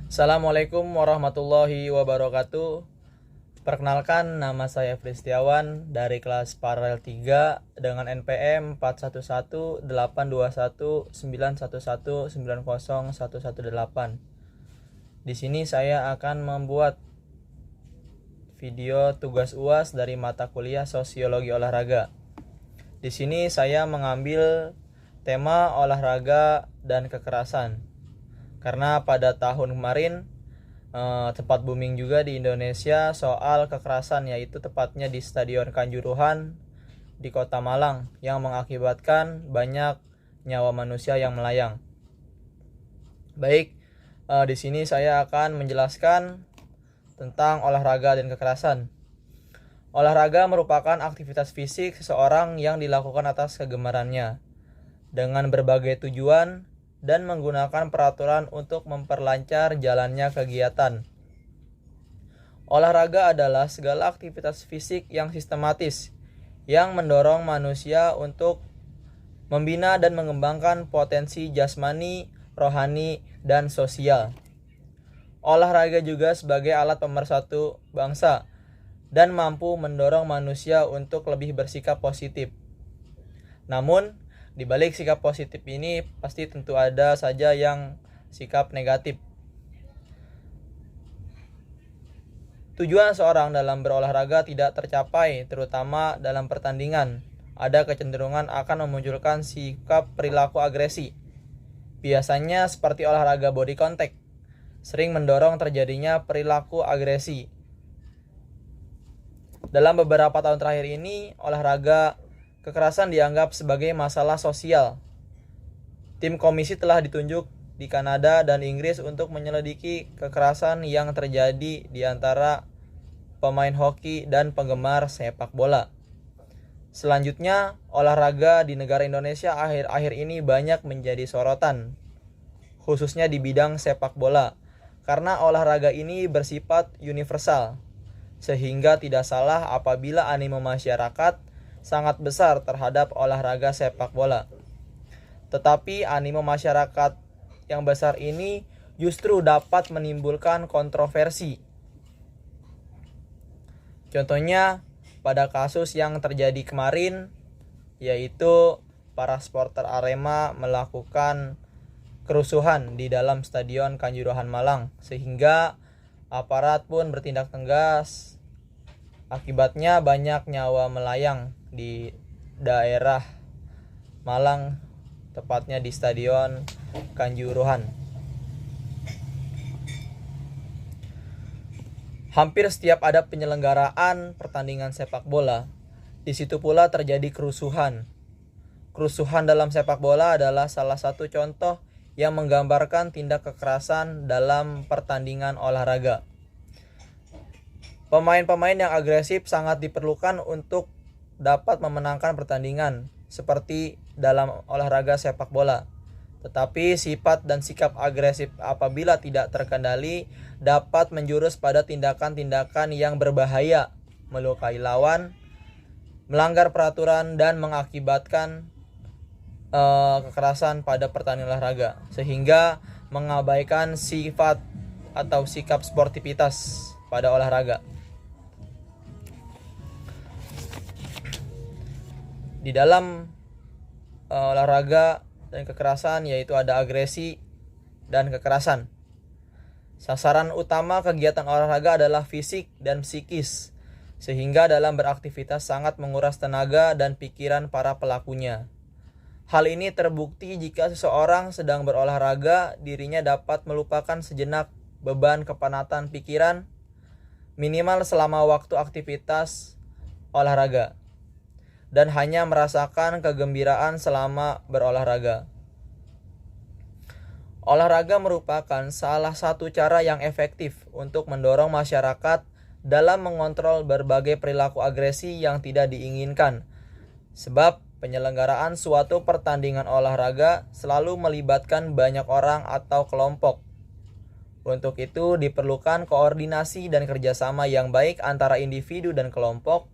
Assalamualaikum warahmatullahi wabarakatuh. Perkenalkan, nama saya Fristiawan dari kelas Paralel 3 dengan NPM 41189119119018. Di sini saya akan membuat video tugas UAS dari mata kuliah Sosiologi Olahraga. Di sini saya mengambil tema olahraga dan kekerasan. Karena pada tahun kemarin sempat booming juga di Indonesia soal kekerasan, yaitu tepatnya di Stadion Kanjuruhan di Kota Malang yang mengakibatkan banyak nyawa manusia yang melayang. Baik, di sini saya akan menjelaskan tentang olahraga dan kekerasan. Olahraga merupakan aktivitas fisik seseorang yang dilakukan atas kegemarannya dengan berbagai tujuan dan menggunakan peraturan untuk memperlancar jalannya kegiatan. Olahraga adalah segala aktivitas fisik yang sistematis yang mendorong manusia untuk membina dan mengembangkan potensi jasmani, rohani, dan sosial. Olahraga juga sebagai alat pemersatu bangsa dan mampu mendorong manusia untuk lebih bersikap positif. Namun, di balik sikap positif ini pasti tentu ada saja yang sikap negatif. Tujuan seorang dalam berolahraga tidak tercapai, terutama dalam pertandingan. Ada kecenderungan akan memunculkan sikap perilaku agresi. Biasanya seperti olahraga body contact, sering mendorong terjadinya perilaku agresi. Dalam beberapa tahun terakhir ini, olahraga kekerasan dianggap sebagai masalah sosial. Tim komisi telah ditunjuk di Kanada dan Inggris untuk menyelidiki kekerasan yang terjadi di antara pemain hoki dan penggemar sepak bola. Selanjutnya, olahraga di negara Indonesia akhir-akhir ini banyak menjadi sorotan, khususnya di bidang sepak bola, karena olahraga ini bersifat universal, sehingga tidak salah apabila animo masyarakat sangat besar terhadap olahraga sepak bola. Tetapi animo masyarakat yang besar ini justru dapat menimbulkan kontroversi. Contohnya pada kasus yang terjadi kemarin, yaitu para supporter Arema melakukan kerusuhan di dalam Stadion Kanjuruhan Malang, sehingga aparat pun bertindak tegas. Akibatnya banyak nyawa melayang di daerah Malang, tepatnya di Stadion Kanjuruhan. Hampir setiap ada penyelenggaraan pertandingan sepak bola, di situ pula terjadi kerusuhan. Kerusuhan dalam sepak bola adalah salah satu contoh yang menggambarkan tindak kekerasan dalam pertandingan olahraga. Pemain-pemain yang agresif sangat diperlukan untuk dapat memenangkan pertandingan, seperti dalam olahraga sepak bola. Tetapi sifat dan sikap agresif apabila tidak terkendali dapat menjurus pada tindakan-tindakan yang berbahaya, melukai lawan, melanggar peraturan, dan mengakibatkan kekerasan pada pertandingan olahraga, sehingga mengabaikan sifat atau sikap sportivitas pada olahraga. Di dalam olahraga dan kekerasan, yaitu ada agresi dan kekerasan. Sasaran utama kegiatan olahraga adalah fisik dan psikis, sehingga dalam beraktivitas sangat menguras tenaga dan pikiran para pelakunya. Hal ini terbukti jika seseorang sedang berolahraga, dirinya dapat melupakan sejenak beban kepenatan pikiran, minimal selama waktu aktivitas olahraga, dan hanya merasakan kegembiraan selama berolahraga. Olahraga merupakan salah satu cara yang efektif untuk mendorong masyarakat dalam mengontrol berbagai perilaku agresi yang tidak diinginkan, sebab penyelenggaraan suatu pertandingan olahraga selalu melibatkan banyak orang atau kelompok. Untuk itu diperlukan koordinasi dan kerjasama yang baik antara individu dan kelompok,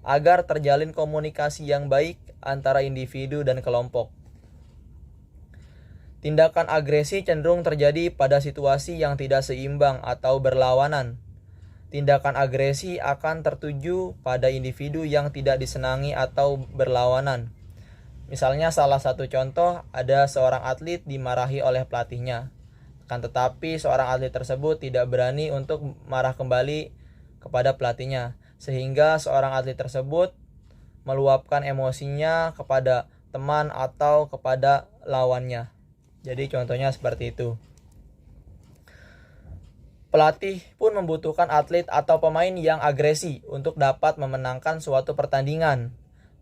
agar terjalin komunikasi yang baik antara individu dan kelompok. Tindakan agresi cenderung terjadi pada situasi yang tidak seimbang atau berlawanan. Tindakan agresi akan tertuju pada individu yang tidak disenangi atau berlawanan. Misalnya salah satu contoh, ada seorang atlet dimarahi oleh pelatihnya. Akan tetapi seorang atlet tersebut tidak berani untuk marah kembali kepada pelatihnya, sehingga seorang atlet tersebut meluapkan emosinya kepada teman atau kepada lawannya. Jadi contohnya seperti itu. Pelatih pun membutuhkan atlet atau pemain yang agresi untuk dapat memenangkan suatu pertandingan.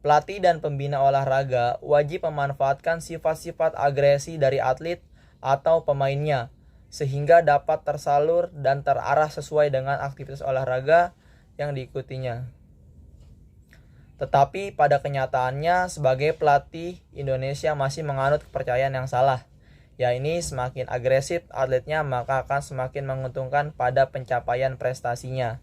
Pelatih dan pembina olahraga wajib memanfaatkan sifat-sifat agresi dari atlet atau pemainnya, sehingga dapat tersalur dan terarah sesuai dengan aktivitas olahraga yang diikutinya. Tetapi pada kenyataannya sebagai pelatih, Indonesia masih menganut kepercayaan yang salah. Ini semakin agresif atletnya maka akan semakin menguntungkan pada pencapaian prestasinya.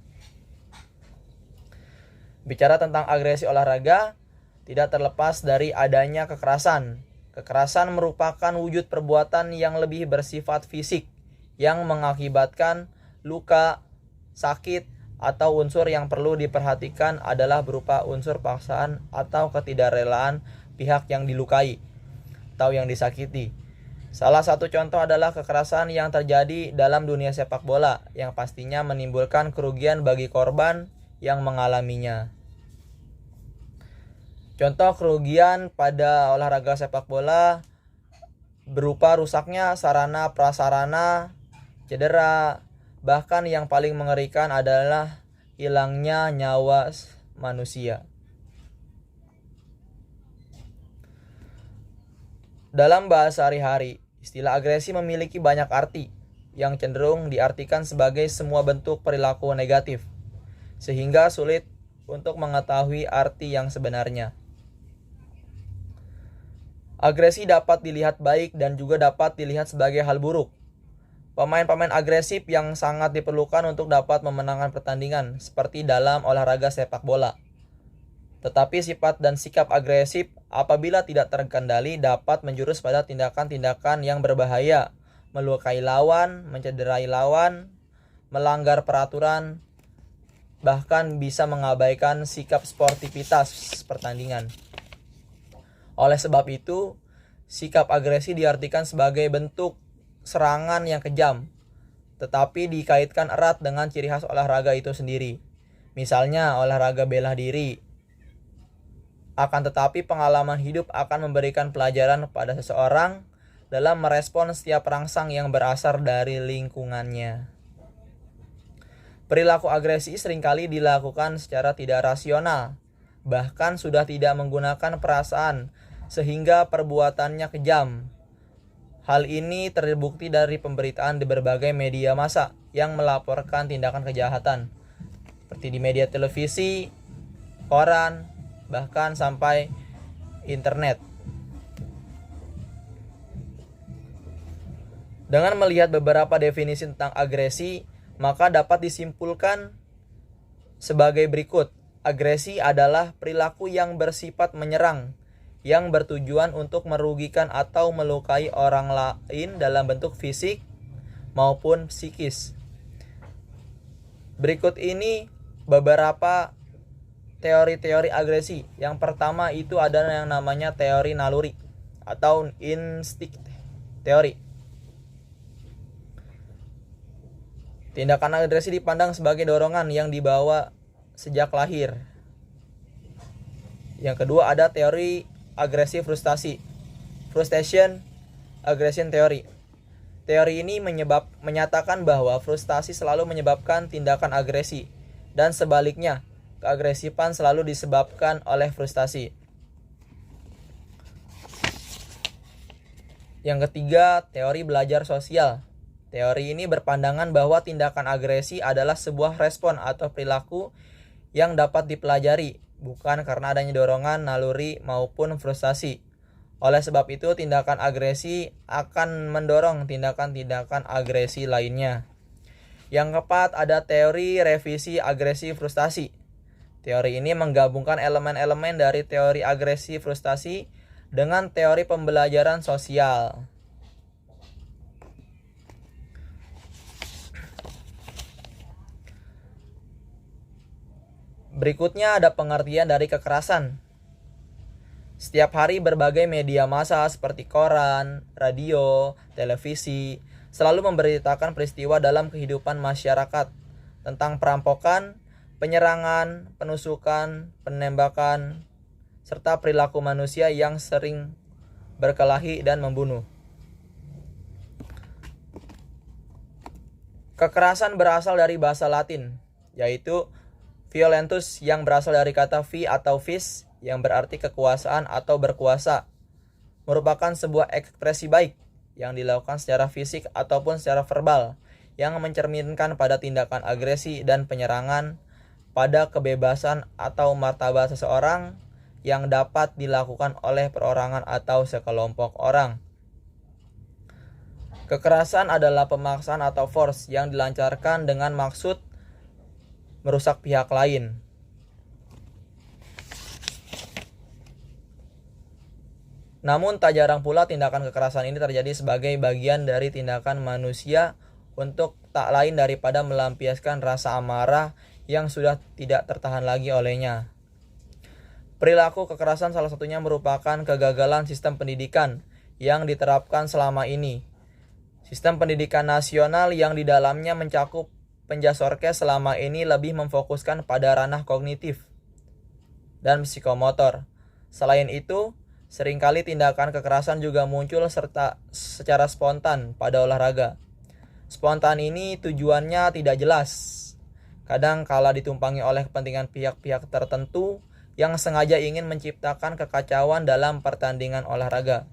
Bicara tentang agresi olahraga, tidak terlepas dari adanya kekerasan. Kekerasan merupakan wujud perbuatan yang lebih bersifat fisik, yang mengakibatkan luka, sakit, atau unsur yang perlu diperhatikan adalah berupa unsur paksaan atau ketidakrelaan pihak yang dilukai atau yang disakiti. Salah satu contoh adalah kekerasan yang terjadi dalam dunia sepak bola yang pastinya menimbulkan kerugian bagi korban yang mengalaminya. Contoh kerugian pada olahraga sepak bola berupa rusaknya sarana prasarana, cedera, bahkan yang paling mengerikan adalah hilangnya nyawa manusia. Dalam bahasa sehari-hari, istilah agresi memiliki banyak arti yang cenderung diartikan sebagai semua bentuk perilaku negatif, sehingga sulit untuk mengetahui arti yang sebenarnya. Agresi dapat dilihat baik dan juga dapat dilihat sebagai hal buruk. Pemain-pemain agresif yang sangat diperlukan untuk dapat memenangkan pertandingan, seperti dalam olahraga sepak bola. Tetapi sifat dan sikap agresif apabila tidak terkendali dapat menjurus pada tindakan-tindakan yang berbahaya, melukai lawan, mencederai lawan, melanggar peraturan, bahkan bisa mengabaikan sikap sportivitas pertandingan. Oleh sebab itu, sikap agresi diartikan sebagai bentuk serangan yang kejam, tetapi dikaitkan erat dengan ciri khas olahraga itu sendiri. Misalnya olahraga bela diri. Akan tetapi pengalaman hidup akan memberikan pelajaran kepada seseorang dalam merespon setiap rangsang yang berasal dari lingkungannya. Perilaku agresi seringkali dilakukan secara tidak rasional, bahkan sudah tidak menggunakan perasaan, sehingga perbuatannya kejam. Hal ini terbukti dari pemberitaan di berbagai media massa yang melaporkan tindakan kejahatan, seperti di media televisi, koran, bahkan sampai internet. Dengan melihat beberapa definisi tentang agresi, maka dapat disimpulkan sebagai berikut. Agresi adalah perilaku yang bersifat menyerang, yang bertujuan untuk merugikan atau melukai orang lain dalam bentuk fisik maupun psikis. Berikut ini beberapa teori-teori agresi. Yang pertama itu ada yang namanya teori naluri atau instinct teori. Tindakan agresi dipandang sebagai dorongan yang dibawa sejak lahir. Yang kedua ada teori agresi frustasi, frustration aggression theory. Teori ini menyatakan bahwa frustasi selalu menyebabkan tindakan agresi dan sebaliknya, keagresifan selalu disebabkan oleh frustasi. Yang ketiga, teori belajar sosial. Teori ini berpandangan bahwa tindakan agresi adalah sebuah respon atau perilaku yang dapat dipelajari, bukan karena adanya dorongan, naluri, maupun frustasi. Oleh sebab itu, tindakan agresi akan mendorong tindakan-tindakan agresi lainnya. Yang keempat, ada teori revisi agresi frustasi. Teori ini menggabungkan elemen-elemen dari teori agresi frustasi dengan teori pembelajaran sosial. Berikutnya ada pengertian dari kekerasan. Setiap hari berbagai media massa seperti koran, radio, televisi selalu memberitakan peristiwa dalam kehidupan masyarakat tentang perampokan, penyerangan, penusukan, penembakan, serta perilaku manusia yang sering berkelahi dan membunuh. Kekerasan berasal dari bahasa Latin, yaitu violentus yang berasal dari kata vi atau vis yang berarti kekuasaan atau berkuasa, merupakan sebuah ekspresi baik yang dilakukan secara fisik ataupun secara verbal yang mencerminkan pada tindakan agresi dan penyerangan pada kebebasan atau martabat seseorang yang dapat dilakukan oleh perorangan atau sekelompok orang. Kekerasan adalah pemaksaan atau force yang dilancarkan dengan maksud merusak pihak lain. Namun tak jarang pula tindakan kekerasan ini terjadi sebagai bagian dari tindakan manusia untuk tak lain daripada melampiaskan rasa amarah yang sudah tidak tertahan lagi olehnya. Perilaku kekerasan salah satunya merupakan kegagalan sistem pendidikan yang diterapkan selama ini. Sistem pendidikan nasional yang di dalamnya mencakup Penjasorkes selama ini lebih memfokuskan pada ranah kognitif dan psikomotor. Selain itu, seringkali tindakan kekerasan juga muncul serta secara spontan pada olahraga. Spontan ini tujuannya tidak jelas. Kadang kala ditumpangi oleh kepentingan pihak-pihak tertentu yang sengaja ingin menciptakan kekacauan dalam pertandingan olahraga.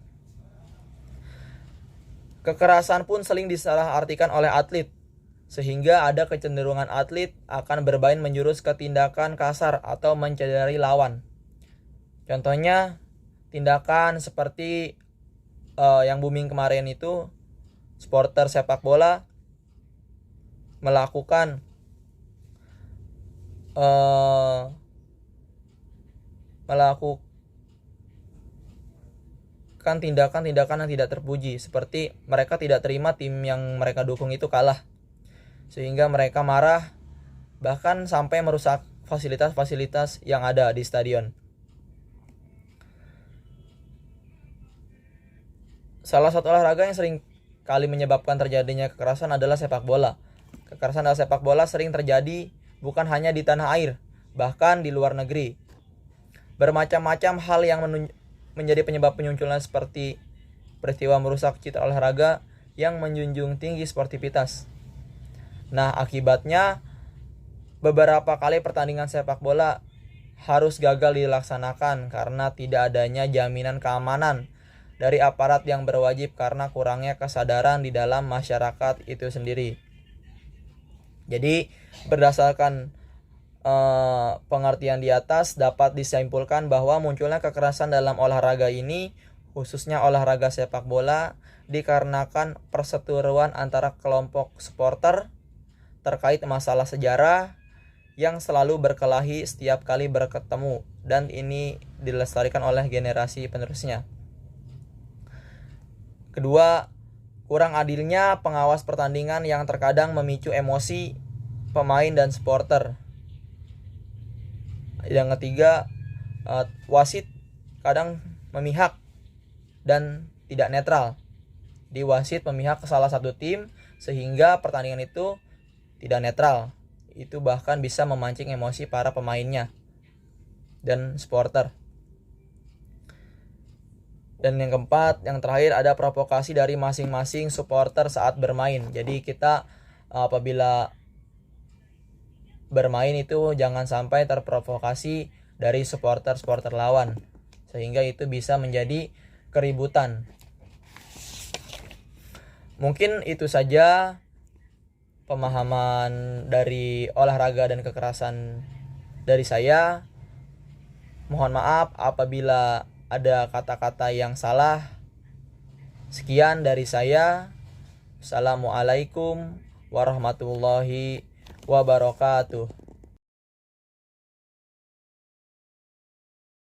Kekerasan pun sering disalahartikan oleh atlet, sehingga ada kecenderungan atlet akan bermain menjurus ke tindakan kasar atau mencederai lawan. Contohnya, tindakan seperti yang booming kemarin itu, supporter sepak bola melakukan tindakan-tindakan yang tidak terpuji, seperti mereka tidak terima tim yang mereka dukung itu kalah, sehingga mereka marah, bahkan sampai merusak fasilitas-fasilitas yang ada di stadion. Salah satu olahraga yang sering kali menyebabkan terjadinya kekerasan adalah sepak bola. Kekerasan dalam sepak bola sering terjadi bukan hanya di tanah air, bahkan di luar negeri. Bermacam-macam hal yang menjadi penyebab penyunculan seperti peristiwa merusak citra olahraga yang menjunjung tinggi sportivitas. Nah, akibatnya beberapa kali pertandingan sepak bola harus gagal dilaksanakan karena tidak adanya jaminan keamanan dari aparat yang berwajib karena kurangnya kesadaran di dalam masyarakat itu sendiri. Jadi berdasarkan pengertian di atas dapat disimpulkan bahwa munculnya kekerasan dalam olahraga ini, khususnya olahraga sepak bola, dikarenakan perseteruan antara kelompok supporter terkait masalah sejarah yang selalu berkelahi setiap kali berketemu, dan ini dilestarikan oleh generasi penerusnya. Kedua, kurang adilnya pengawas pertandingan yang terkadang memicu emosi pemain dan supporter. Yang ketiga, wasit kadang memihak dan tidak netral. Di wasit memihak ke salah satu tim sehingga pertandingan itu tidak netral. Itu bahkan bisa memancing emosi para pemainnya dan supporter. Dan yang keempat, yang terakhir, ada provokasi dari masing-masing supporter saat bermain. Jadi kita apabila bermain itu jangan sampai terprovokasi dari supporter lawan, sehingga itu bisa menjadi keributan. Mungkin itu saja pemahaman dari olahraga dan kekerasan dari saya. Mohon maaf apabila ada kata-kata yang salah. Sekian dari saya. Assalamualaikum warahmatullahi wabarakatuh.